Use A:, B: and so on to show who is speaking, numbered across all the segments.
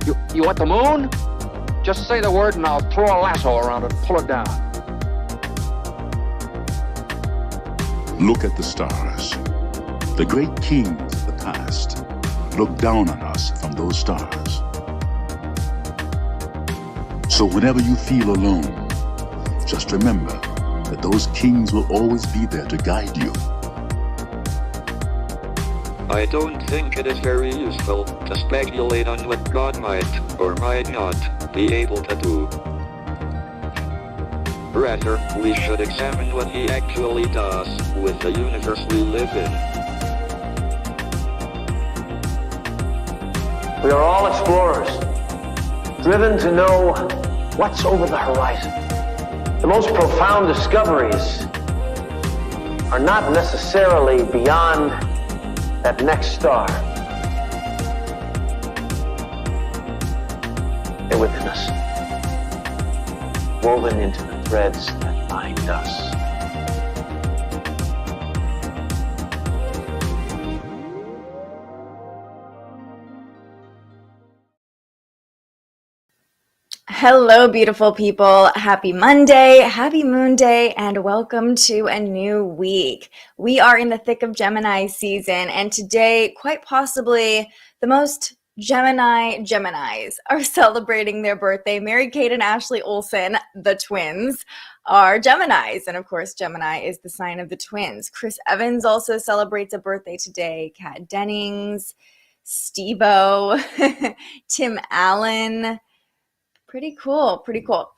A: You want the moon? Just say the word and I'll throw a lasso around it and pull it down.
B: Look at the stars. The great kings of the past look down on us from those stars. So whenever you feel alone, just remember that those kings will always be there to guide you.
C: I don't think it is very useful to speculate on what God might or might not be able to do. Rather, we should examine what he actually does with the universe we live in.
D: We are all explorers, driven to know what's over the horizon. The most profound discoveries are not necessarily beyond that next star. They're within us, woven into the threads that bind us.
E: Hello, beautiful people. Happy Monday, happy Moon Day, and welcome to a new week. We are in the thick of Gemini season, and today, quite possibly, the most Geminis are celebrating their birthday. Mary Kate and Ashley Olsen, the twins, are Geminis, and of course, Gemini is the sign of the twins. Chris Evans also celebrates a birthday today. Kat Dennings, Steve-O, Tim Allen. Pretty cool, pretty cool.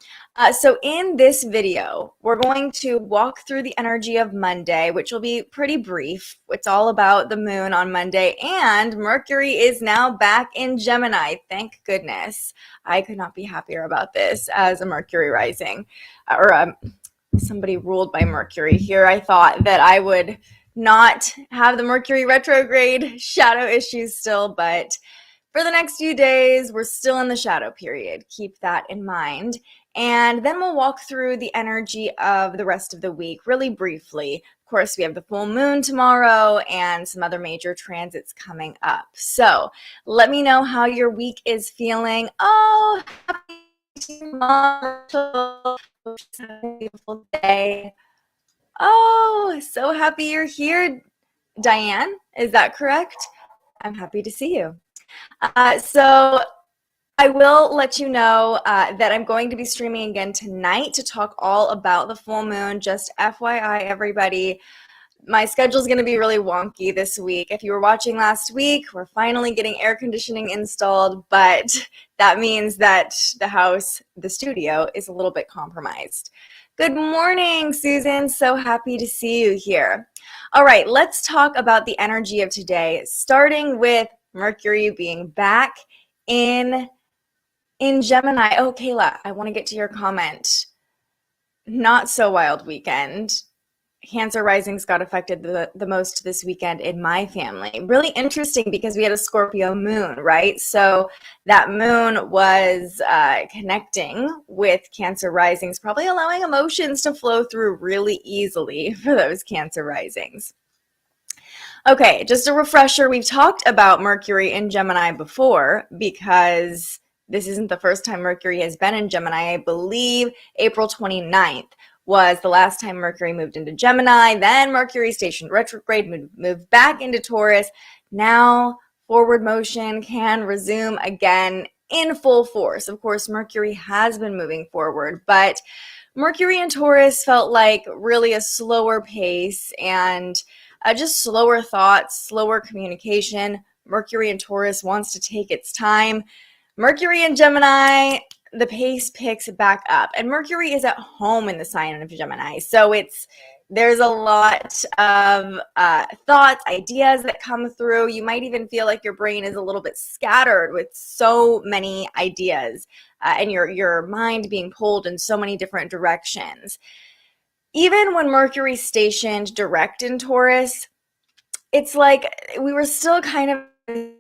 E: So in this video, we're going to walk through the energy of Monday, which will be pretty brief. It's all about the moon on Monday, and Mercury is now back in Gemini. Thank goodness. I could not be happier about this as a Mercury rising, or somebody ruled by Mercury here. I thought that I would not have the Mercury retrograde shadow issues still, but for the next few days, we're still in the shadow period. Keep that in mind. And then we'll walk through the energy of the rest of the week really briefly. Of course, we have the full moon tomorrow and some other major transits coming up. So let me know how your week is feeling. Oh, happy Marshall. Beautiful day. Oh, so happy you're here, Diane. Is that correct? I'm happy to see you. So I will let you know that I'm going to be streaming again tonight to talk all about the full moon. Just FYI, everybody, my schedule is going to be really wonky this week. If you were watching last week, we're finally getting air conditioning installed, but that means that the studio is a little bit compromised. Good morning, Susan. So happy to see you here. All right, let's talk about the energy of today, starting with Mercury being back in Gemini. Oh, Kayla, I want to get to your comment. Not so wild weekend. Cancer risings got affected the most this weekend in my family. Really interesting because we had a Scorpio moon, right? So that moon was connecting with Cancer risings, probably allowing emotions to flow through really easily for those Cancer risings. Okay, just a refresher, we've talked about Mercury in Gemini before because this isn't the first time Mercury has been in Gemini. I believe April 29th was the last time Mercury moved into Gemini. Then Mercury stationed retrograde, moved back into Taurus. Now forward motion can resume again in full force. Of course, Mercury has been moving forward, but Mercury in Taurus felt like really a slower pace and just slower thoughts, slower communication. Mercury in Taurus wants to take its time. Mercury in Gemini, the pace picks back up. And Mercury is at home in the sign of Gemini. So there's a lot of thoughts, ideas that come through. You might even feel like your brain is a little bit scattered with so many ideas and your mind being pulled in so many different directions. Even when Mercury stationed direct in Taurus, it's like we were still kind of a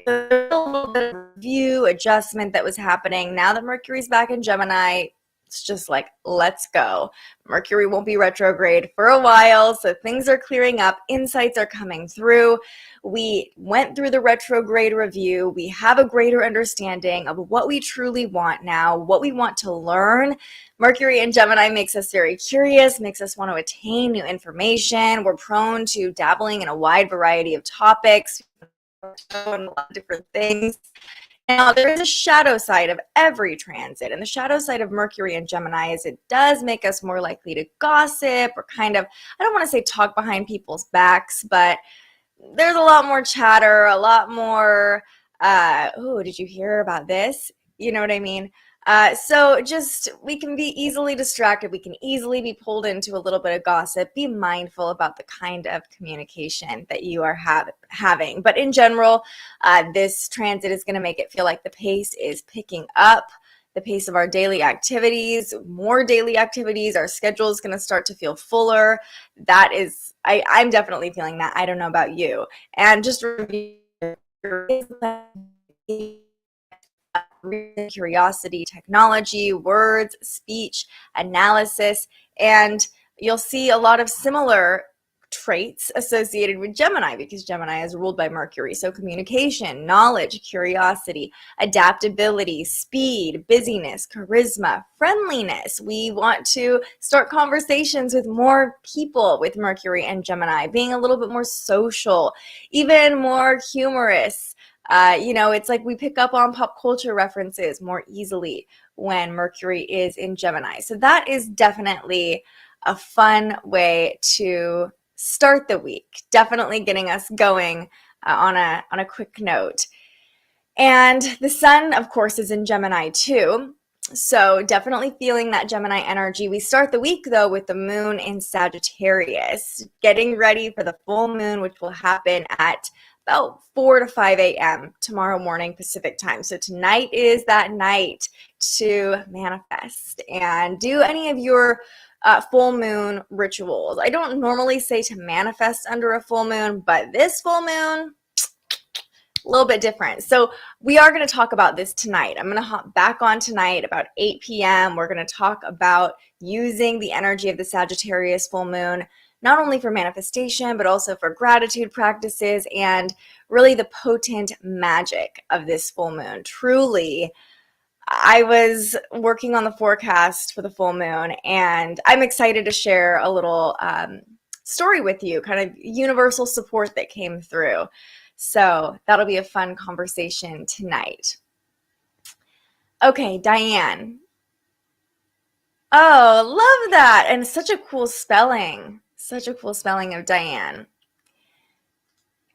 E: little bit of review, adjustment that was happening. Now that Mercury's back in Gemini, It's just like, let's go. Mercury won't be retrograde for a while, so things are clearing up. Insights are coming through. We went through the retrograde review. We have a greater understanding of what we truly want now, what we want to learn. Mercury in Gemini makes us very curious, makes us want to attain new information. We're prone to dabbling in a wide variety of topics and a lot of different things. Now, there is a shadow side of every transit, and the shadow side of Mercury and Gemini is it does make us more likely to gossip or kind of, I don't want to say talk behind people's backs, but there's a lot more chatter, a lot more, oh, did you hear about this? You know what I mean? So just, we can be easily distracted. We can easily be pulled into a little bit of gossip. Be mindful about the kind of communication that you are having. But in general, this transit is going to make it feel like the pace is picking up, the pace of our daily activities, more daily activities. Our schedule is going to start to feel fuller. That is, I'm definitely feeling that. I don't know about you. And just review curiosity, technology, words, speech, analysis, and you'll see a lot of similar traits associated with Gemini because Gemini is ruled by Mercury. So communication, knowledge, curiosity, adaptability, speed, busyness, charisma, friendliness. We want to start conversations with more people with Mercury and Gemini, being a little bit more social, even more humorous. It's like we pick up on pop culture references more easily when Mercury is in Gemini. So that is definitely a fun way to start the week. Definitely getting us going on a quick note. And the sun, of course, is in Gemini too. So definitely feeling that Gemini energy. We start the week, though, with the moon in Sagittarius, getting ready for the full moon, which will happen at about 4 to 5 a.m. tomorrow morning Pacific time. So tonight is that night to manifest and do any of your full moon rituals. I don't normally say to manifest under a full moon, but this full moon, a little bit different. So we are going to talk about this tonight. I'm going to hop back on tonight about 8 p.m. We're going to talk about using the energy of the Sagittarius full moon, not only for manifestation, but also for gratitude practices and really the potent magic of this full moon. Truly, I was working on the forecast for the full moon, and I'm excited to share a little story with you, kind of universal support that came through. So that'll be a fun conversation tonight. Okay, Diane. Oh, love that. And such a cool spelling. Such a cool spelling of Diane.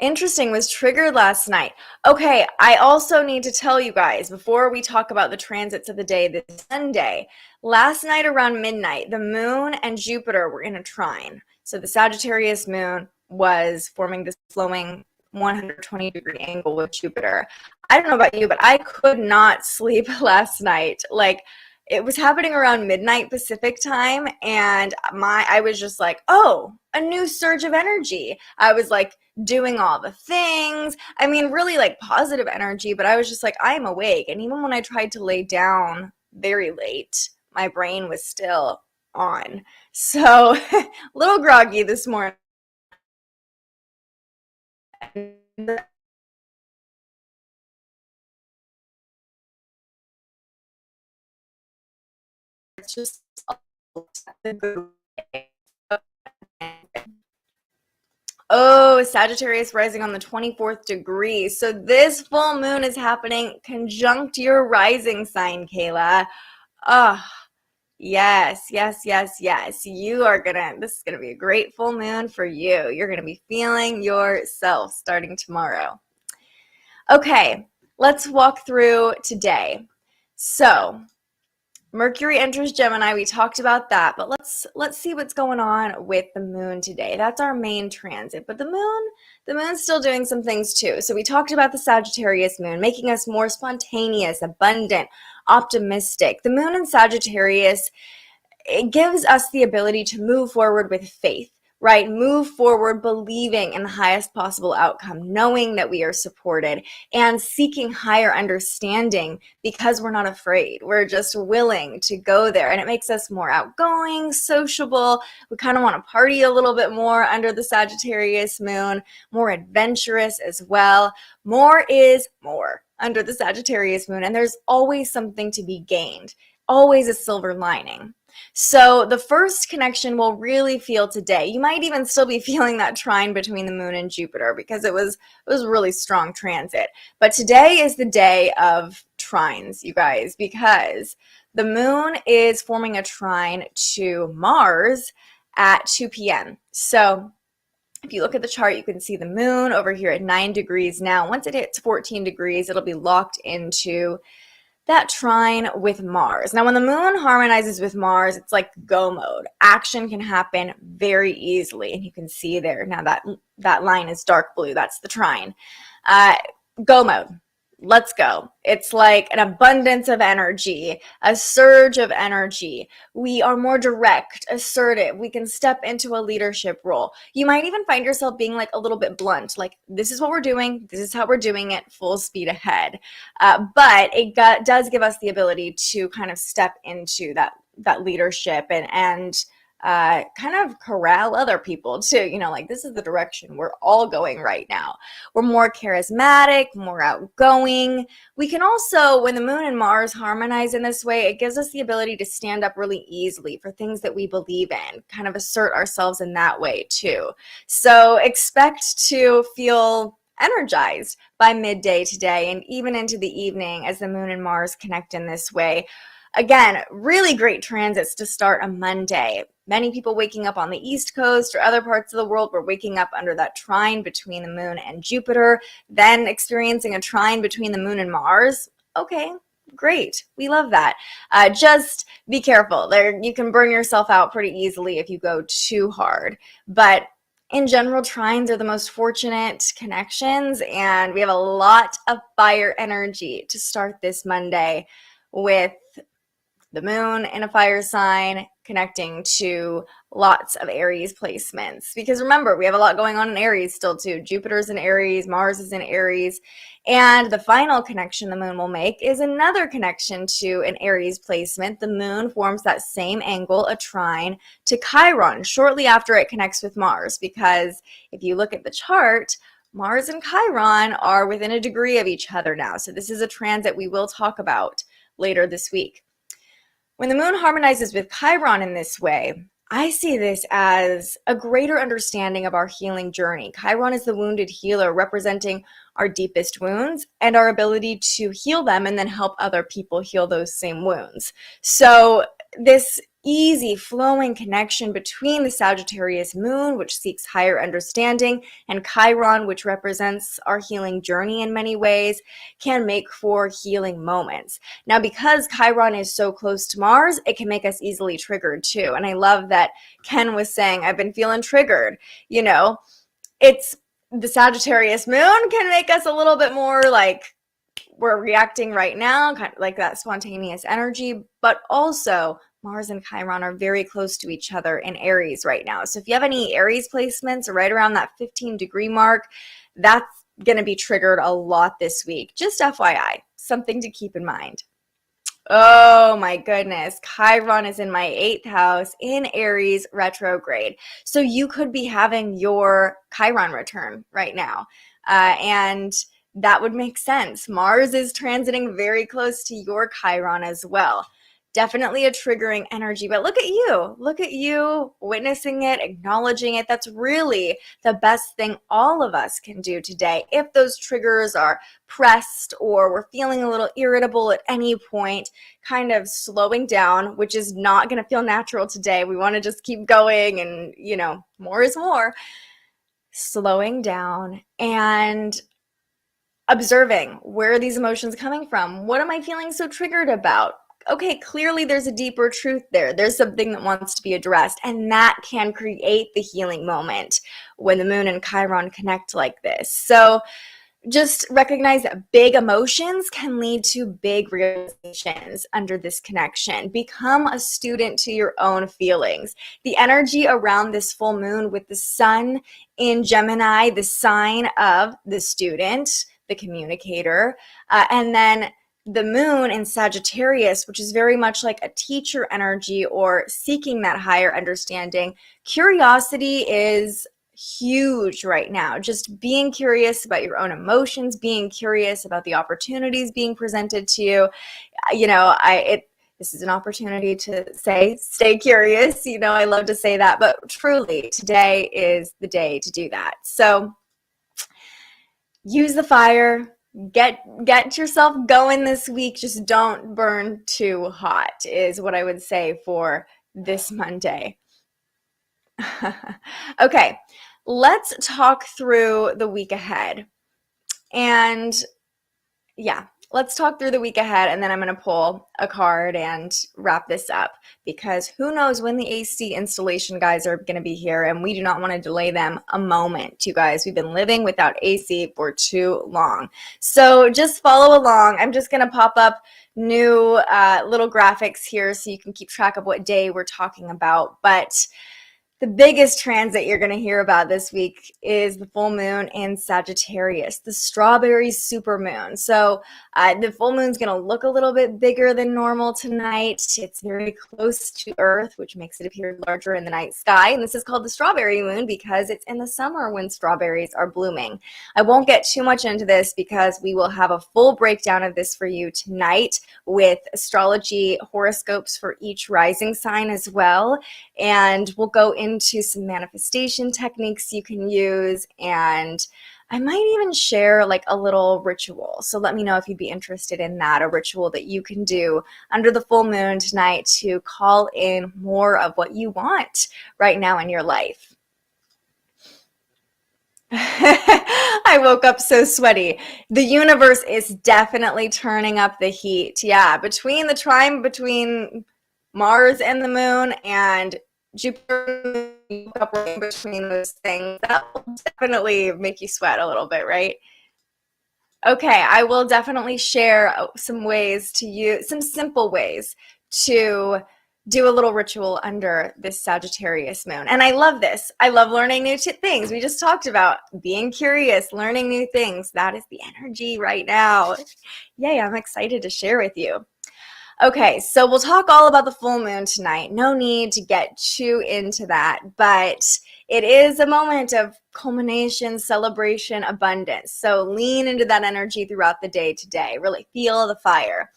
E: Interesting, was triggered last night. Okay, I also need to tell you guys, before we talk about the transits of the day this Sunday, last night around midnight, the moon and Jupiter were in a trine. So the Sagittarius moon was forming this flowing 120-degree angle with Jupiter. I don't know about you, but I could not sleep last night. Like, it was happening around midnight Pacific time, and I was just like, oh, a new surge of energy. I was like doing all the things. I mean, really like positive energy, but I was just like, I'm awake. And even when I tried to lay down very late, my brain was still on. So a little groggy this morning. It's just oh, Sagittarius rising on the 24th degree. So this full moon is happening conjunct your rising sign, Kayla. Oh, yes. You are this is gonna be a great full moon for you. You're gonna be feeling yourself starting tomorrow. Okay, let's walk through today. So Mercury enters Gemini. We talked about that, but let's see what's going on with the moon today. That's our main transit, but the moon's still doing some things too. So we talked about the Sagittarius moon, making us more spontaneous, abundant, optimistic. The moon in Sagittarius, it gives us the ability to move forward with faith, right? Move forward, believing in the highest possible outcome, knowing that we are supported, and seeking higher understanding because we're not afraid. We're just willing to go there. And it makes us more outgoing, sociable. We kind of want to party a little bit more under the Sagittarius moon, more adventurous as well. More is more under the Sagittarius moon, and there's always something to be gained, always a silver lining. So the first connection we'll really feel today, you might even still be feeling that trine between the moon and Jupiter because it was a really strong transit. But today is the day of trines, you guys, because the moon is forming a trine to Mars at 2 p.m. So if you look at the chart, you can see the moon over here at 9 degrees now. Once it hits 14 degrees, it'll be locked into that trine with Mars. Now, when the moon harmonizes with Mars, it's like go mode. Action can happen very easily, and you can see there. Now that line is dark blue. That's the trine. Go mode. Let's go. It's like an abundance of energy, a surge of energy. We are more direct, assertive. We can step into a leadership role. You might even find yourself being like a little bit blunt, like this is what we're doing. This is how we're doing it, full speed ahead. But it does give us the ability to kind of step into that leadership and kind of corral other people too, like this is the direction we're all going right now. We're more charismatic, more outgoing. We can also, when the moon and Mars harmonize in this way, it gives us the ability to stand up really easily for things that we believe in, kind of assert ourselves in that way too. So expect to feel energized by midday today and even into the evening as the moon and Mars connect in this way. Again, really great transits to start a Monday. Many people waking up on the East Coast or other parts of the world were waking up under that trine between the moon and Jupiter, then experiencing a trine between the moon and Mars. Okay, great. We love that. Just be careful. You can burn yourself out pretty easily if you go too hard. But in general, trines are the most fortunate connections, and we have a lot of fire energy to start this Monday with the moon in a fire sign connecting to lots of Aries placements. Because remember, we have a lot going on in Aries still too. Jupiter's in Aries, Mars is in Aries. And the final connection the moon will make is another connection to an Aries placement. The moon forms that same angle, a trine, to Chiron shortly after it connects with Mars. Because if you look at the chart, Mars and Chiron are within a degree of each other now. So this is a transit we will talk about later this week. When the moon harmonizes with Chiron in this way, I see this as a greater understanding of our healing journey. Chiron is the wounded healer, representing our deepest wounds and our ability to heal them and then help other people heal those same wounds. So this easy flowing connection between the Sagittarius moon, which seeks higher understanding, and Chiron, which represents our healing journey in many ways, can make for healing moments. Now, because Chiron is so close to Mars, it can make us easily triggered too. And I love that Ken was saying, I've been feeling triggered. It's the Sagittarius moon can make us a little bit more like we're reacting right now, kind of like that spontaneous energy, but also Mars and Chiron are very close to each other in Aries right now. So if you have any Aries placements right around that 15-degree mark, that's going to be triggered a lot this week. Just FYI, something to keep in mind. Oh my goodness, Chiron is in my 8th house in Aries retrograde. So you could be having your Chiron return right now. And that would make sense. Mars is transiting very close to your Chiron as well. Definitely a triggering energy, but look at you witnessing it, acknowledging it. That's really the best thing all of us can do today. If those triggers are pressed or we're feeling a little irritable at any point, kind of slowing down, which is not going to feel natural today. We want to just keep going and, more is more. Slowing down and observing, where are these emotions coming from? What am I feeling so triggered about? Okay, clearly there's a deeper truth there. There's something that wants to be addressed, and that can create the healing moment when the moon and Chiron connect like this. So just recognize that big emotions can lead to big realizations under this connection. Become a student to your own feelings. The energy around this full moon with the sun in Gemini, the sign of the student, the communicator, and then the moon in Sagittarius, which is very much like a teacher energy or seeking that higher understanding. Curiosity is huge right now. Just being curious about your own emotions, being curious about the opportunities being presented to you. This is an opportunity to say, stay curious. I love to say that, but truly today is the day to do that. So use the fire, get yourself going this week. Just don't burn too hot is what I would say for this Monday. Okay, let's talk through the week ahead. And let's talk through the week ahead, and then I'm going to pull a card and wrap this up, because who knows when the AC installation guys are going to be here, and we do not want to delay them a moment, you guys. We've been living without AC for too long. So just follow along. I'm just going to pop up new little graphics here so you can keep track of what day we're talking about. But the biggest transit you're going to hear about this week is the full moon in Sagittarius, the strawberry supermoon. So the full moon's going to look a little bit bigger than normal tonight. It's very close to Earth, which makes it appear larger in the night sky. And this is called the strawberry moon because it's in the summer when strawberries are blooming. I won't get too much into this because we will have a full breakdown of this for you tonight with astrology horoscopes for each rising sign as well. And we'll go into some manifestation techniques you can use, and I might even share like a little ritual. So let me know if you'd be interested in that, a ritual that you can do under the full moon tonight to call in more of what you want right now in your life. I woke up so sweaty. The universe is definitely turning up the heat. Yeah, between the trine between Mars and the moon and Jupiter, you woke up right in between those things. That will definitely make you sweat a little bit, right? Okay, I will definitely share some ways to use, some simple ways to do a little ritual under this Sagittarius moon. And I love this. I love learning new things. We just talked about being curious, learning new things. That is the energy right now. Yay, I'm excited to share with you. Okay, so we'll talk all about the full moon tonight. No need to get too into that, but it is a moment of culmination, celebration, abundance. So lean into that energy throughout the day today. Really feel the fire.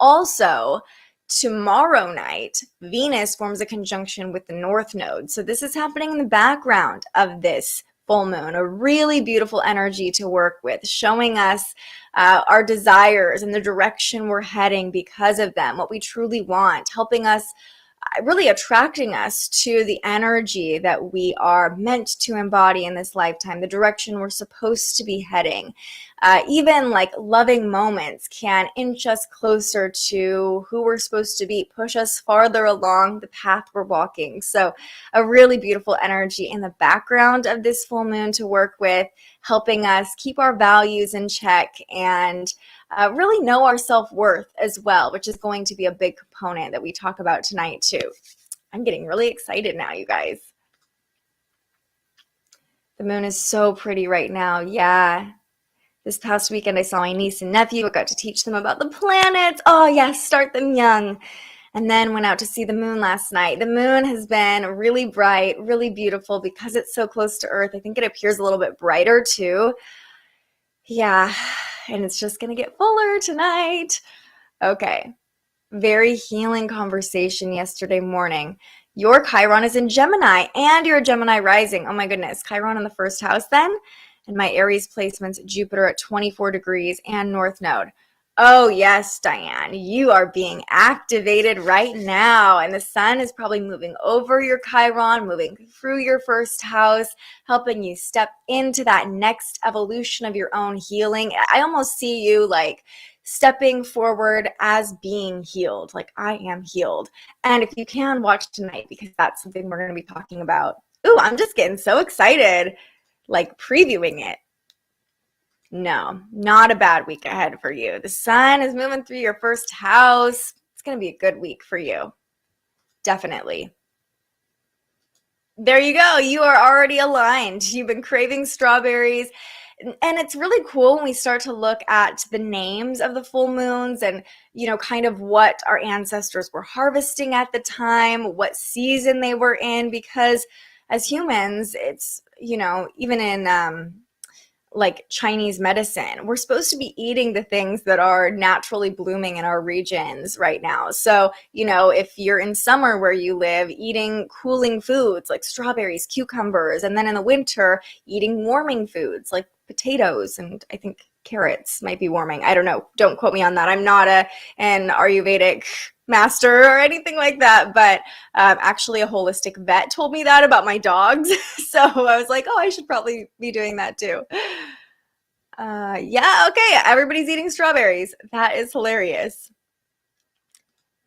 E: Also, tomorrow night, Venus forms a conjunction with the North Node. So this is happening in the background of this full moon, a really beautiful energy to work with, showing us our desires and the direction we're heading because of them, what we truly want, helping us, really attracting us to the energy that we are meant to embody in this lifetime, the direction we're supposed to be heading. Even like loving moments can inch us closer to who we're supposed to be, push us farther along the path we're walking. So a really beautiful energy in the background of this full moon to work with, helping us keep our values in check and really know our self-worth as well, which is going to be a big component that we talk about tonight too. I'm getting really excited now, you guys. The moon is so pretty right now. Yeah. This past weekend, I saw my niece and nephew. I got to teach them about the planets. Oh, yes, start them young. And then went out to see the moon last night. The moon has been really bright, really beautiful because it's so close to Earth. I think it appears a little bit brighter too. Yeah, and it's just going to get fuller tonight. Okay, very healing conversation yesterday morning. Your Chiron is in Gemini and you're a Gemini rising. Oh my goodness, Chiron in the first house then? And my Aries placements, Jupiter at 24 degrees and North Node. Oh yes, Diane, you are being activated right now. And the sun is probably moving over your Chiron, moving through your first house, helping you step into that next evolution of your own healing. I almost see you like stepping forward as being healed, like I am healed. And if you can, watch tonight because that's something we're going to be talking about. Ooh, I'm just getting so excited, like previewing it. No, not a bad week ahead for you. The sun is moving through your first house. It's going to be a good week for you. Definitely. There you go. You are already aligned. You've been craving strawberries. And it's really cool when we start to look at the names of the full moons and, kind of what our ancestors were harvesting at the time, what season they were in, because as humans, it's, even in like Chinese medicine, we're supposed to be eating the things that are naturally blooming in our regions right now. So, if you're in summer where you live, eating cooling foods like strawberries, cucumbers, and then in the winter, eating warming foods like potatoes, and I think carrots might be warming. I don't know. Don't quote me on that. I'm not an Ayurvedic master or anything like that, but actually a holistic vet told me that about my dogs. So I was like, oh, I should probably be doing that too. Yeah, okay, everybody's eating strawberries. That is hilarious.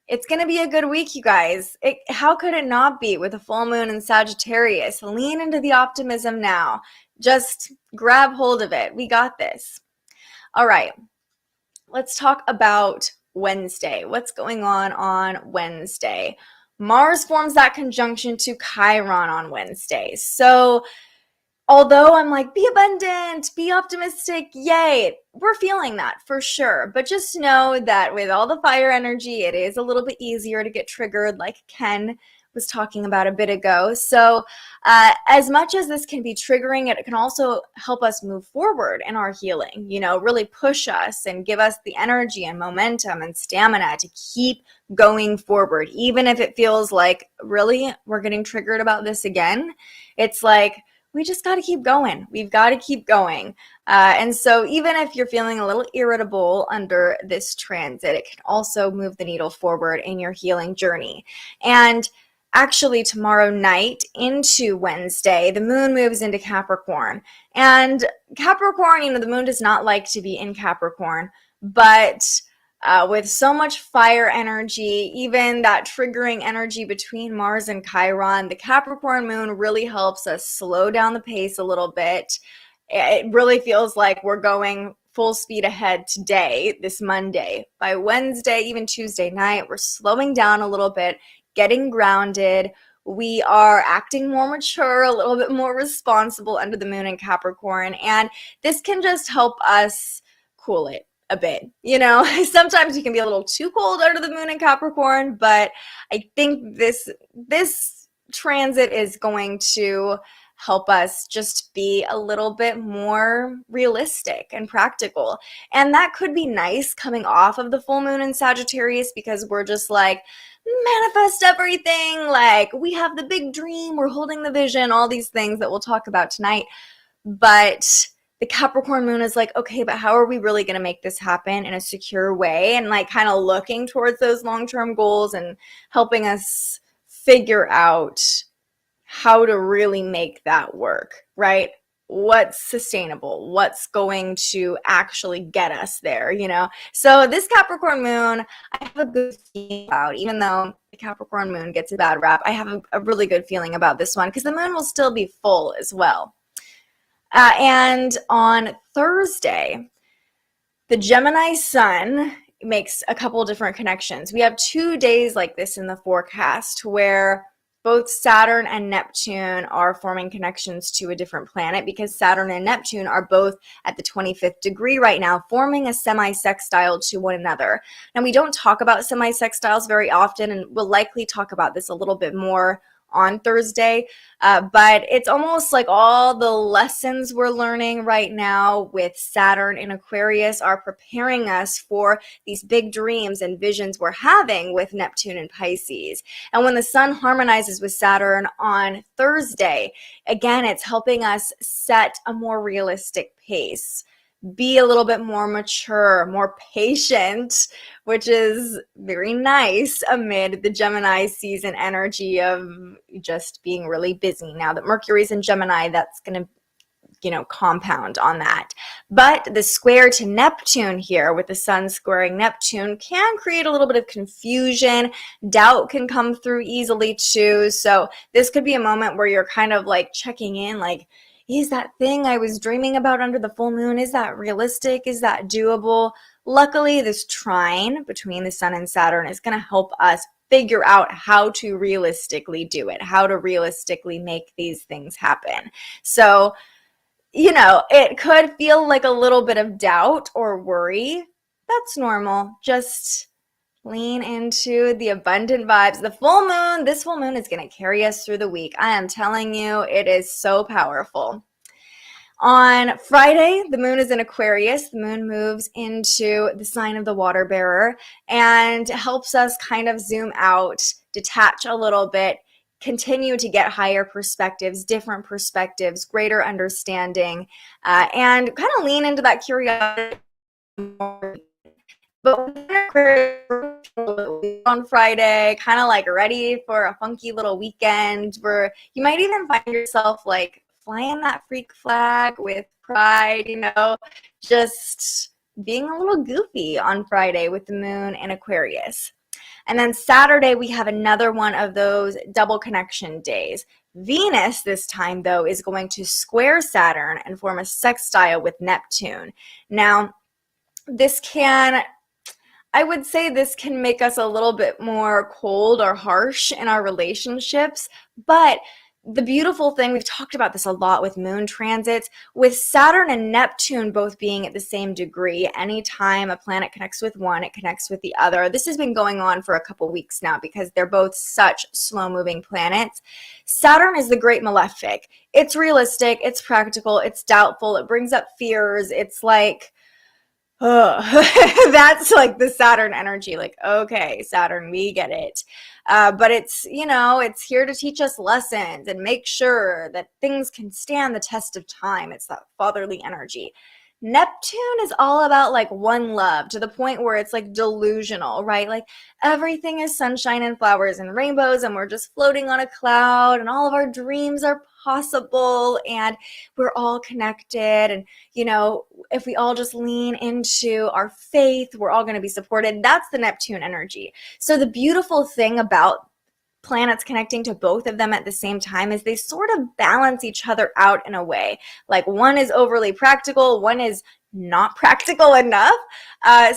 E: It's going to be a good week, you guys. How could it not be with a full moon in Sagittarius? Lean into the optimism now. Just grab hold of it. We got this. All right, let's talk about Wednesday. What's going on Wednesday? Mars forms that conjunction to Chiron on Wednesday. So although I'm like, be abundant, be optimistic, yay, we're feeling that for sure. But just know that with all the fire energy, it is a little bit easier to get triggered, like Ken was talking about a bit ago. So as much as this can be triggering, it can also help us move forward in our healing, really push us and give us the energy and momentum and stamina to keep going forward. Even if it feels like, really, we're getting triggered about this again, it's like, we just got to keep going. We've got to keep going. And so even if you're feeling a little irritable under this transit, it can also move the needle forward in your healing journey. And actually tomorrow night into Wednesday, the moon moves into Capricorn. And Capricorn, the moon does not like to be in Capricorn, but with so much fire energy, even that triggering energy between Mars and Chiron, the Capricorn moon really helps us slow down the pace a little bit. It really feels like we're going full speed ahead today, this Monday. By Wednesday, even Tuesday night, we're slowing down a little bit, getting grounded. We are acting more mature, a little bit more responsible under the moon in Capricorn. And this can just help us cool it a bit. Sometimes you can be a little too cold under the moon in Capricorn, but I think this transit is going to help us just be a little bit more realistic and practical. And that could be nice coming off of the full moon in Sagittarius, because we're just like, manifest everything, like we have the big dream, we're holding the vision, all these things that we'll talk about tonight. But the Capricorn moon is like, okay, but how are we really going to make this happen in a secure way? And like kind of looking towards those long-term goals and helping us figure out how to really make that work, right? What's sustainable? What's going to actually get us there, So this Capricorn moon, I have a good feeling about, even though the Capricorn moon gets a bad rap, I have a really good feeling about this one because the moon will still be full as well. And on Thursday, the Gemini sun makes a couple different connections. We have 2 days like this in the forecast where both Saturn and Neptune are forming connections to a different planet, because Saturn and Neptune are both at the 25th degree right now, forming a semi-sextile to one another. And we don't talk about semi-sextiles very often, and we'll likely talk about this a little bit more on Thursday, but it's almost like all the lessons we're learning right now with Saturn in Aquarius are preparing us for these big dreams and visions we're having with Neptune and Pisces. And when the sun harmonizes with Saturn on Thursday, again, it's helping us set a more realistic pace, be a little bit more mature, more patient, which is very nice amid the Gemini season energy of just being really busy. Now that Mercury's in Gemini, that's going to, compound on that. But the square to Neptune here with the sun squaring Neptune can create a little bit of confusion. Doubt can come through easily too. So this could be a moment where you're kind of like checking in, like, is that thing I was dreaming about under the full moon, is that realistic? Is that doable? Luckily, this trine between the sun and Saturn is going to help us figure out how to realistically do it, how to realistically make these things happen. So, you know, it could feel like a little bit of doubt or worry. That's normal. Just lean into the abundant vibes. The full moon, this full moon is going to carry us through the week. I am telling you, it is so powerful. On Friday, the moon is in Aquarius. The moon moves into the sign of the water bearer and helps us kind of zoom out, detach a little bit, continue to get higher perspectives, different perspectives, greater understanding, and kind of lean into that curiosity. But on Friday, kind of like ready for a funky little weekend where you might even find yourself like flying that freak flag with pride, you know, just being a little goofy on Friday with the moon in Aquarius. And then Saturday, we have another one of those double connection days. Venus this time, though, is going to square Saturn and form a sextile with Neptune. Now, I would say this can make us a little bit more cold or harsh in our relationships, but the beautiful thing, we've talked about this a lot with moon transits, with Saturn and Neptune both being at the same degree, anytime a planet connects with one, it connects with the other. This has been going on for a couple weeks now because they're both such slow-moving planets. Saturn is the great malefic. It's realistic, it's practical, it's doubtful, it brings up fears, it's like, that's like the Saturn energy. Like, okay, Saturn, we get it. But it's, you know, it's here to teach us lessons and make sure that things can stand the test of time. It's that fatherly energy. Neptune is all about like one love to the point where it's like delusional, right? Like everything is sunshine and flowers and rainbows and we're just floating on a cloud and all of our dreams are possible and we're all connected. And, you know, if we all just lean into our faith, we're all going to be supported. That's the Neptune energy. So the beautiful thing about planets connecting to both of them at the same time is they sort of balance each other out in a way. Like one is overly practical, one is not practical enough.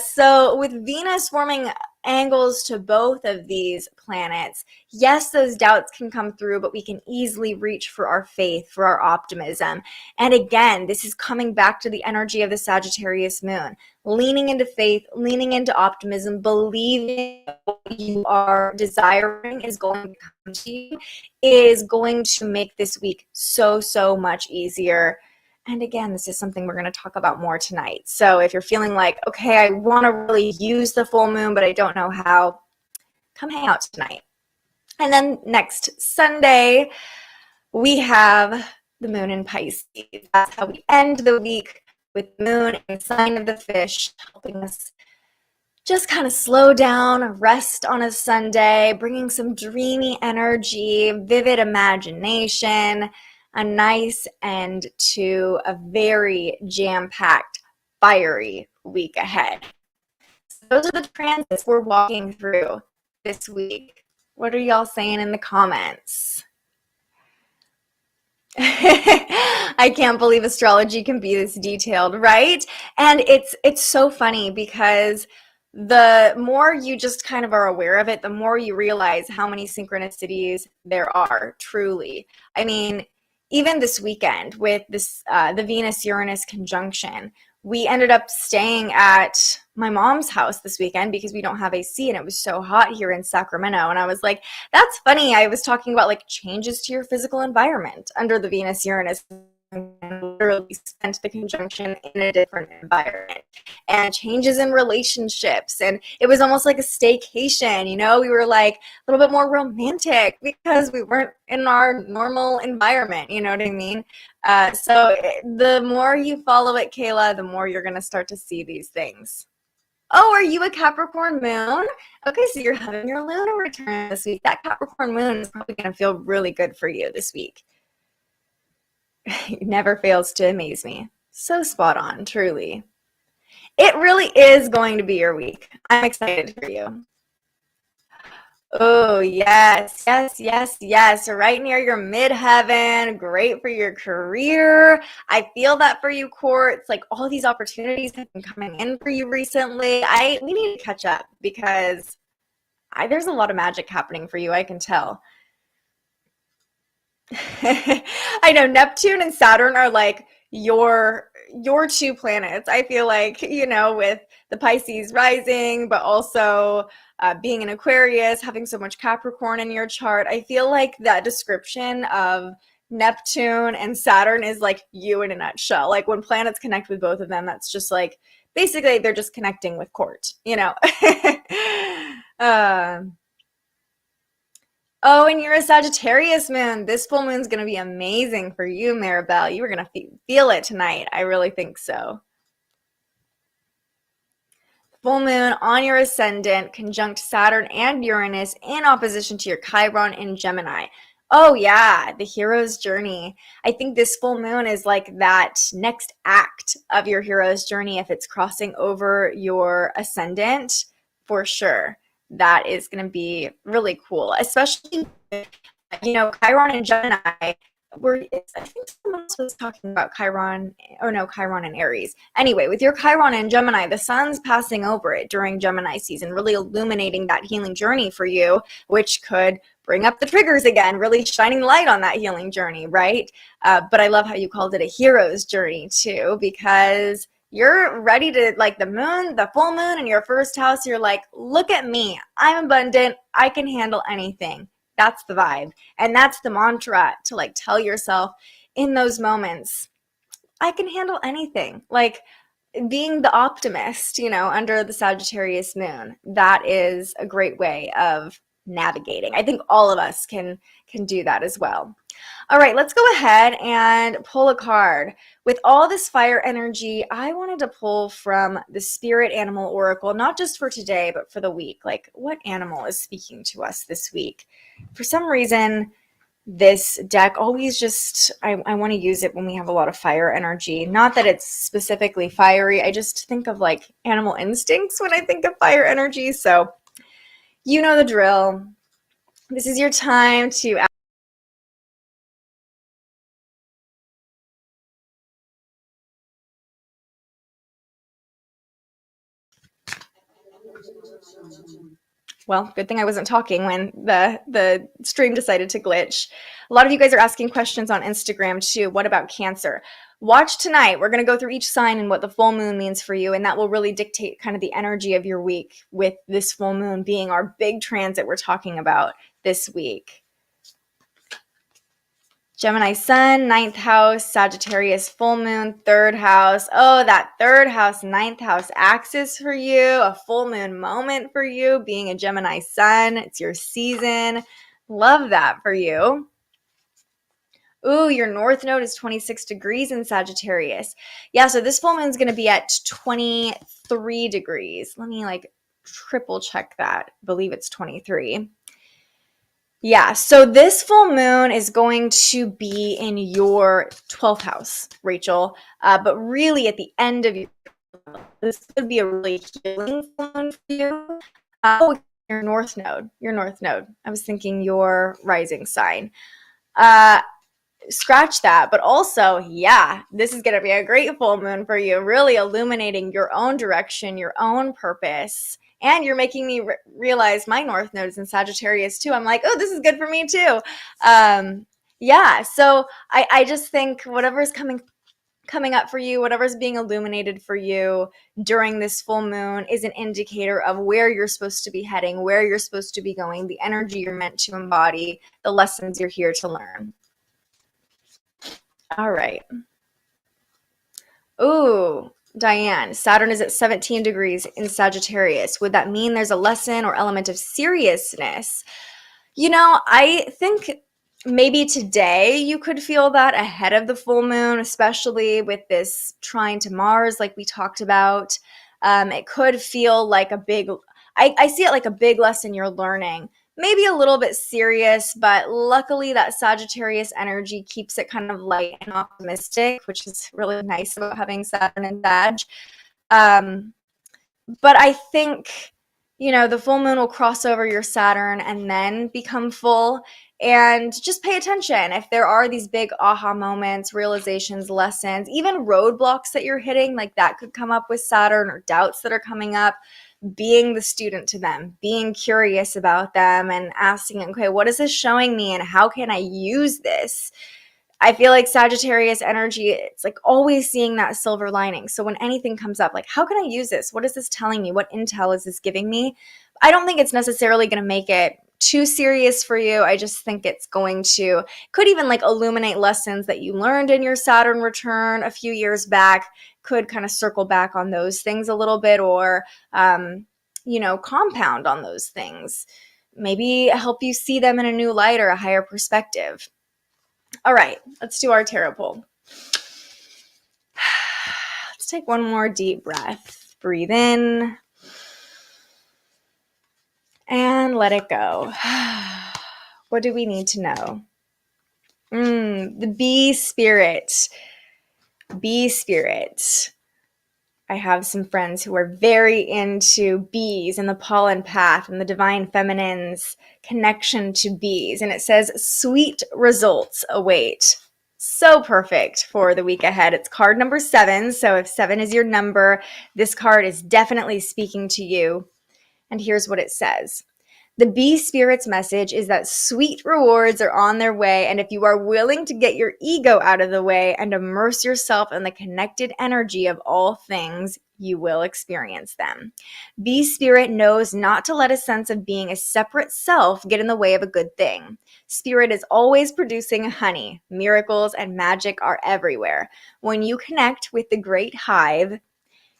E: So with Venus forming angles to both of these planets, yes, those doubts can come through, but we can easily reach for our faith, for our optimism. And again, this is coming back to the energy of the Sagittarius moon, leaning into faith, leaning into optimism, believing what you are desiring is going to come to you, is going to make this week so, so much easier. And again, this is something we're going to talk about more tonight. So if you're feeling like, okay, I want to really use the full moon, but I don't know how, come hang out tonight. And then next Sunday, we have the moon in Pisces. That's how we end the week, with moon and sign of the fish, helping us just kind of slow down, rest on a Sunday, bringing some dreamy energy, vivid imagination, a nice end to a very jam-packed, fiery week ahead. So those are the transits we're walking through this week. What are y'all saying in the comments? I can't believe astrology can be this detailed, right? And it's so funny because the more you just kind of are aware of it, the more you realize how many synchronicities there are, truly. I mean, even this weekend with this the Venus-Uranus conjunction, we ended up staying at my mom's house this weekend because we don't have AC and it was so hot here in Sacramento. And I was like, that's funny. I was talking about like changes to your physical environment under the Venus-Uranus, and literally spent the conjunction in a different environment, and changes in relationships. And it was almost like a staycation, you know, we were like a little bit more romantic because we weren't in our normal environment, you know what I mean? So the more you follow it, Kayla, the more you're going to start to see these things. Oh, are you a Capricorn moon? Okay, so you're having your lunar return this week. That Capricorn moon is probably going to feel really good for you this week. It never fails to amaze me. So spot on, truly. It really is going to be your week. I'm excited for you. Oh, yes, yes, yes, yes. Right near your midheaven. Great for your career. I feel that for you, Quartz. Like all these opportunities have been coming in for you recently. We need to catch up because there's a lot of magic happening for you, I can tell. I know Neptune and Saturn are like your two planets. I feel like, with the Pisces rising, but also being an Aquarius, having so much Capricorn in your chart. I feel like that description of Neptune and Saturn is like you in a nutshell. Like when planets connect with both of them, that's just like basically they're just connecting with court. uh, Oh, and you're a Sagittarius moon. This full moon's going to be amazing for you, Maribel. You are going to feel it tonight. I really think so. Full moon on your ascendant, conjunct Saturn and Uranus in opposition to your Chiron in Gemini. Oh, yeah, the hero's journey. I think this full moon is like that next act of your hero's journey if it's crossing over your ascendant, for sure. That is going to be really cool, especially, Chiron and Gemini. I think someone else was talking about Chiron. Oh no, Chiron and Aries. Anyway, with your Chiron and Gemini, the sun's passing over it during Gemini season, really illuminating that healing journey for you, which could bring up the triggers again, really shining light on that healing journey, right? But I love how you called it a hero's journey too, because you're ready to, like the full moon in your first house, you're like, look at me. I'm abundant. I can handle anything. That's the vibe. And that's the mantra to like tell yourself in those moments, I can handle anything. Like being the optimist, under the Sagittarius moon. That is a great way of navigating. I think all of us can do that as well. All right, let's go ahead and pull a card. With all this fire energy, I wanted to pull from the Spirit Animal Oracle, not just for today, but for the week. Like, what animal is speaking to us this week? For some reason, this deck always just, I want to use it when we have a lot of fire energy. Not that it's specifically fiery. I just think of like animal instincts when I think of fire energy. So you know the drill. This is your time to well, good thing I wasn't talking when the stream decided to glitch. A lot of you guys are asking questions on Instagram too. What about Cancer? Watch tonight. We're going to go through each sign and what the full moon means for you, and that will really dictate kind of the energy of your week, with this full moon being our big transit we're talking about this week. Gemini sun, 9th house, Sagittarius full moon, 3rd house. Oh, that 3rd house, 9th house axis for you, a full moon moment for you, being a Gemini sun. It's your season. Love that for you. Ooh, your north node is 26 degrees in Sagittarius. Yeah, so this full moon is going to be at 23 degrees. Let me triple check that. I believe it's 23. Yeah, so this full moon is going to be in your 12th house, Rachel. But really at the end of this could be a really healing full moon for you. Your north node. I was thinking your rising sign. Scratch that. But also, yeah, this is going to be a great full moon for you, really illuminating your own direction, your own purpose. And you're making me realize my north node is in Sagittarius too. I'm like, oh, this is good for me too. Yeah, so I just think whatever's coming up for you, whatever's being illuminated for you during this full moon is an indicator of where you're supposed to be heading, where you're supposed to be going, the energy you're meant to embody, the lessons you're here to learn. All right. Ooh. Diane, Saturn is at 17 degrees in Sagittarius. Would that mean there's a lesson or element of seriousness? I think maybe today you could feel that ahead of the full moon, especially with this trine to Mars like we talked about. It could feel like I see it like a big lesson you're learning. Maybe a little bit serious, but luckily that Sagittarius energy keeps it kind of light and optimistic, which is really nice about having Saturn and Sag. But I think, the full moon will cross over your Saturn and then become full. And just pay attention if there are these big aha moments, realizations, lessons, even roadblocks that you're hitting, like that could come up with Saturn, or doubts that are coming up. Being the student to them, being curious about them and asking, okay, what is this showing me and how can I use this? I feel like Sagittarius energy, it's like always seeing that silver lining. So when anything comes up, like, how can I use this? What is this telling me? What intel is this giving me? I don't think it's necessarily going to make it too serious for you. I just think it's could even like illuminate lessons that you learned in your Saturn return a few years back, could kind of circle back on those things a little bit, or, compound on those things. Maybe help you see them in a new light or a higher perspective. All right, let's do our tarot pull. Let's take one more deep breath. Breathe in and let it go. What do we need to know? The bee spirit. Bee spirit. I have some friends who are very into bees and the pollen path and the divine feminine's connection to bees. And it says, sweet results await. So perfect for the week ahead. It's card number 7. So if 7 is your number, this card is definitely speaking to you. And here's what it says. The bee spirit's message is that sweet rewards are on their way, and if you are willing to get your ego out of the way and immerse yourself in the connected energy of all things, you will experience them. Bee spirit knows not to let a sense of being a separate self get in the way of a good thing. Spirit is always producing honey. Miracles and magic are everywhere. When you connect with the great hive,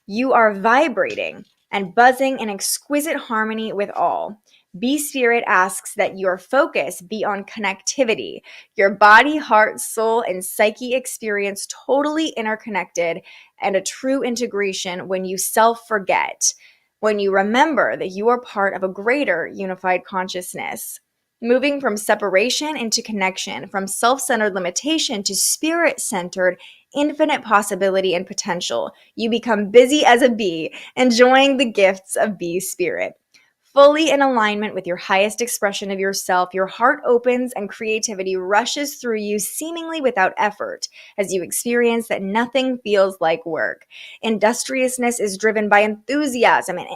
E: you are vibrating and buzzing in exquisite harmony with all. Bee Spirit asks that your focus be on connectivity. Your body, heart, soul, and psyche experience totally interconnected and a true integration when you self-forget, when you remember that you are part of a greater unified consciousness. Moving from separation into connection, from self-centered limitation to spirit-centered, infinite possibility and potential. You become busy as a bee, enjoying the gifts of bee spirit. Fully in alignment with your highest expression of yourself, your heart opens and creativity rushes through you seemingly without effort as you experience that nothing feels like work. Industriousness is driven by enthusiasm and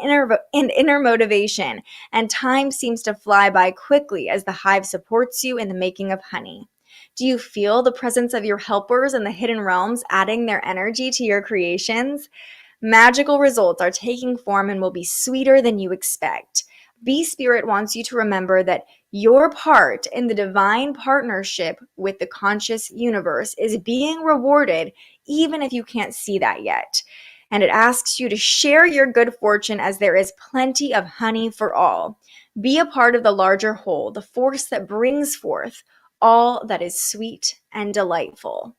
E: inner motivation, and time seems to fly by quickly as the hive supports you in the making of honey. Do you feel the presence of your helpers in the hidden realms adding their energy to your creations? Magical results are taking form and will be sweeter than you expect. Bee Spirit wants you to remember that your part in the divine partnership with the conscious universe is being rewarded, even if you can't see that yet. And it asks you to share your good fortune as there is plenty of honey for all. Be a part of the larger whole, the force that brings forth all that is sweet and delightful.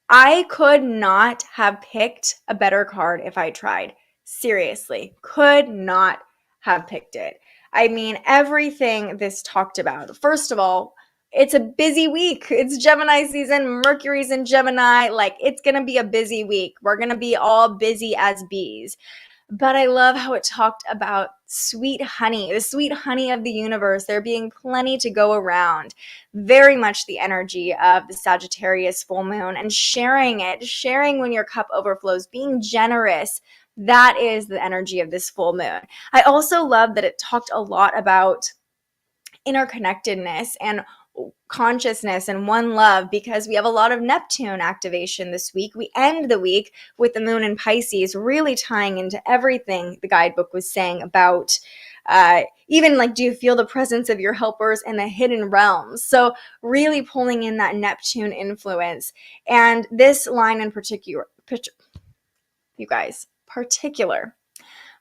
E: I could not have picked a better card if I tried. Seriously, could not have picked it. I mean, everything this talked about. First of all, it's a busy week. It's Gemini season. Mercury's in Gemini. Like, it's going to be a busy week. We're going to be all busy as bees. But I love how it talked about sweet honey, the sweet honey of the universe, there being plenty to go around. Very much the energy of the Sagittarius full moon, and sharing when your cup overflows, being generous. That is the energy of this full moon. I also love that it talked a lot about interconnectedness and consciousness and one love, because we have a lot of Neptune activation this week. We end the week with the moon in Pisces, really tying into everything the guidebook was saying about even like, do you feel the presence of your helpers in the hidden realms? So really pulling in that Neptune influence. And this line in particular, you guys,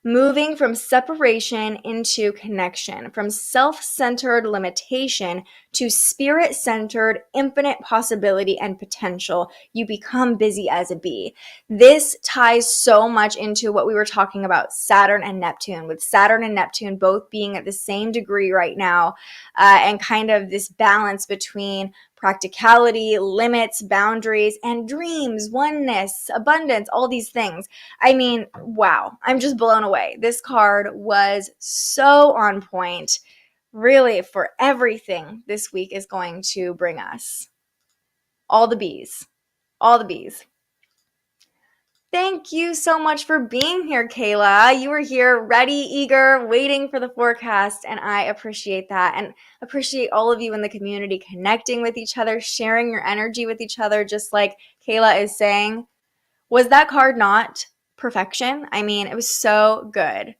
E: moving from separation into connection, from self-centered limitation to spirit-centered infinite possibility and potential, you become busy as a bee. This ties so much into what we were talking about, Saturn and Neptune, with Saturn and Neptune both being at the same degree right now, and kind of this balance between practicality, limits, boundaries, and dreams, oneness, abundance, all these things. I mean, wow, I'm just blown away. This card was so on point, really, for everything this week is going to bring us. All the bees, all the bees. Thank you so much for being here, Kayla. You were here ready, eager, waiting for the forecast, and I appreciate that and appreciate all of you in the community connecting with each other, sharing your energy with each other, just like Kayla is saying. Was that card not perfection? I mean, it was so good.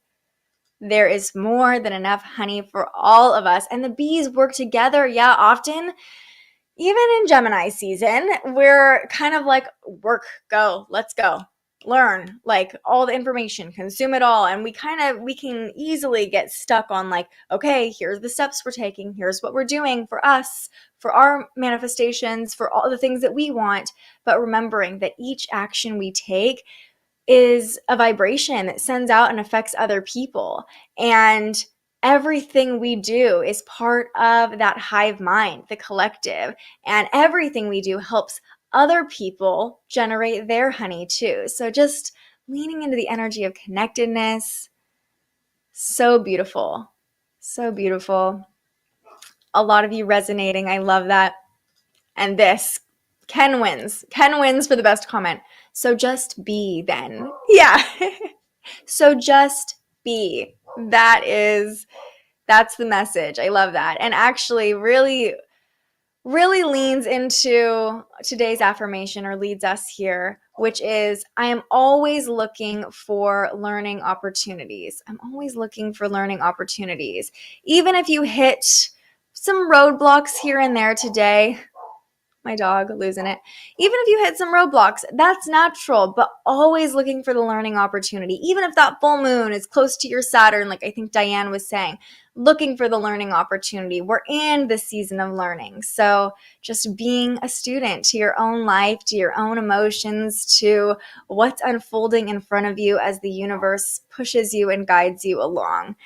E: There is more than enough honey for all of us, and the bees work together. Yeah, often. Even in Gemini season, we're kind of like, work, go, let's go, learn, like all the information, consume it all. And we can easily get stuck on like, okay, here's the steps we're taking. Here's what we're doing for us, for our manifestations, for all the things that we want. But remembering that each action we take is a vibration that sends out and affects other people. And everything we do is part of that hive mind, the collective. And everything we do helps other people generate their honey too. So just leaning into the energy of connectedness. So beautiful. So beautiful. A lot of you resonating. I love that. And this, Ken wins. Ken wins for the best comment. So just be then. Yeah. So just be. That's the message. I love that. And actually really leans into today's affirmation, or leads us here, which is, I am always looking for learning opportunities. I'm always looking for learning opportunities. Even if you hit some roadblocks here and there today, my dog losing it. Even if you hit some roadblocks, that's natural, but always looking for the learning opportunity. Even if that full moon is close to your Saturn, like I think Diane was saying, looking for the learning opportunity. We're in the season of learning. So just being a student to your own life, to your own emotions, to what's unfolding in front of you as the universe pushes you and guides you along.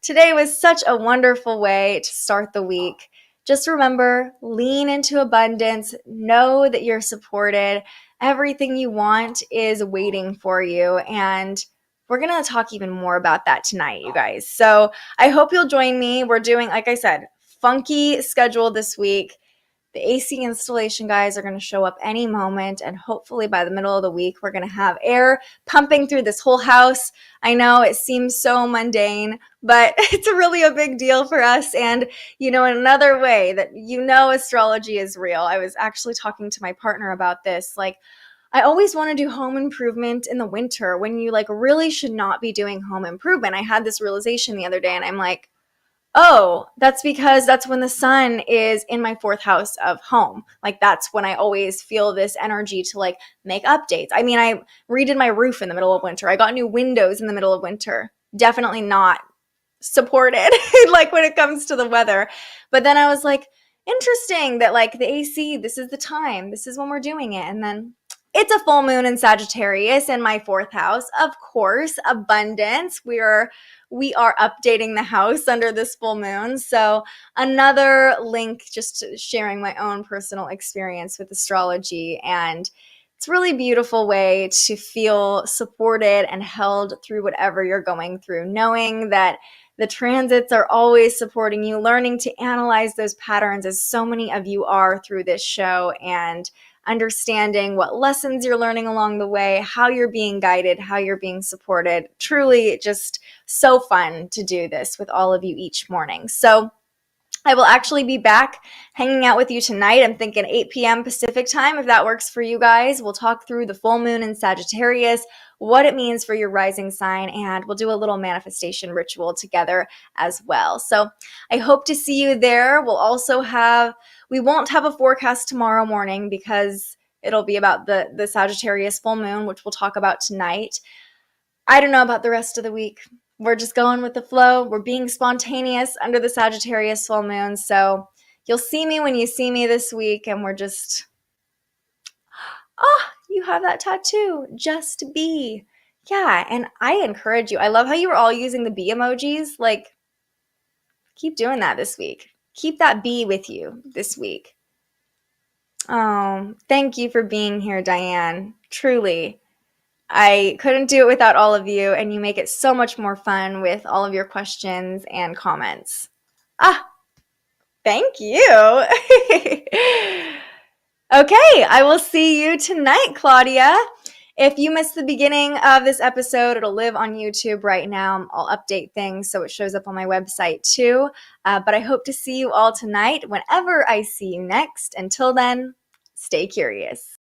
E: Today was such a wonderful way to start the week. Just remember, lean into abundance. Know that you're supported. Everything you want is waiting for you. And we're going to talk even more about that tonight, you guys. So I hope you'll join me. We're doing, like I said, funky schedule this week. The AC installation guys are going to show up any moment, and hopefully by the middle of the week, we're going to have air pumping through this whole house. I know it seems so mundane, but it's really a big deal for us. And, in another way that astrology is real. I was actually talking to my partner about this. Like, I always want to do home improvement in the winter when you really should not be doing home improvement. I had this realization the other day, and I'm like, oh, that's because that's when the sun is in my fourth house of home. That's when I always feel this energy to make updates. I mean, I redid my roof in the middle of winter. I got new windows in the middle of winter. Definitely not supported when it comes to the weather. But then I was like, interesting that the AC, this is the time. This is when we're doing it. And then it's a full moon in Sagittarius in my fourth house. Of course, abundance. We are updating the house under this full moon. So another link, just to sharing my own personal experience with astrology. And it's a really beautiful way to feel supported and held through whatever you're going through, knowing that the transits are always supporting you, learning to analyze those patterns, as so many of you are through this show, and understanding what lessons you're learning along the way, how you're being guided, how you're being supported. Truly just so fun to do this with all of you each morning. So I will actually be back hanging out with you tonight. I'm thinking 8 p.m. Pacific time, if that works for you guys. We'll talk through the full moon in Sagittarius, what it means for your rising sign, and we'll do a little manifestation ritual together as well. So I hope to see you there. We won't have a forecast tomorrow morning because it'll be about the Sagittarius full moon, which we'll talk about tonight. I don't know about the rest of the week. We're just going with the flow. We're being spontaneous under the Sagittarius full moon. So you'll see me when you see me this week, and we're just, you have that tattoo. Just be. Yeah, and I encourage you. I love how you were all using the bee emojis. Keep doing that this week. Keep that bee with you this week. Oh, thank you for being here, Diane. Truly. I couldn't do it without all of you, and you make it so much more fun with all of your questions and comments. Ah, thank you. Okay, I will see you tonight, Claudia. If you missed the beginning of this episode, it'll live on YouTube right now. I'll update things so it shows up on my website too. But I hope to see you all tonight whenever I see you next. Until then, stay curious.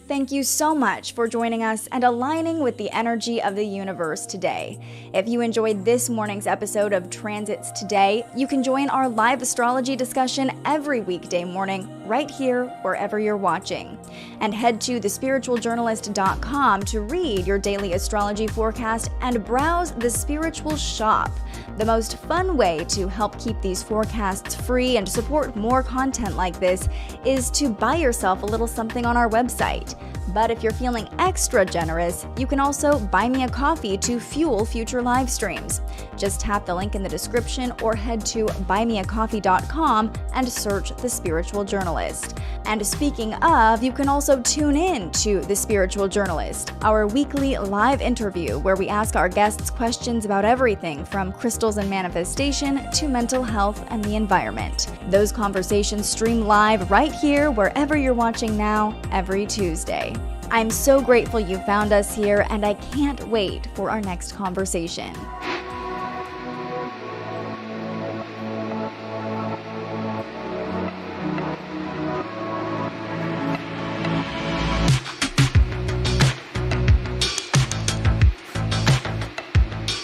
E: Thank you so much for joining us and aligning with the energy of the universe today. If you enjoyed this morning's episode of Transits Today, you can join our live astrology discussion every weekday morning right here wherever you're watching. And head to thespiritualjournalist.com to read your daily astrology forecast and browse the Spiritual Shop. The most fun way to help keep these forecasts free and support more content like this is to buy yourself a little something on our website. But if you're feeling extra generous, you can also buy me a coffee to fuel future live streams. Just tap the link in the description or head to buymeacoffee.com and search The Spiritual Journalist. And speaking of, you can also tune in to The Spiritual Journalist, our weekly live interview where we ask our guests questions about everything from crystals and manifestation to mental health and the environment. Those conversations stream live right here wherever you're watching now every Tuesday. I'm so grateful you found us here, and I can't wait for our next conversation.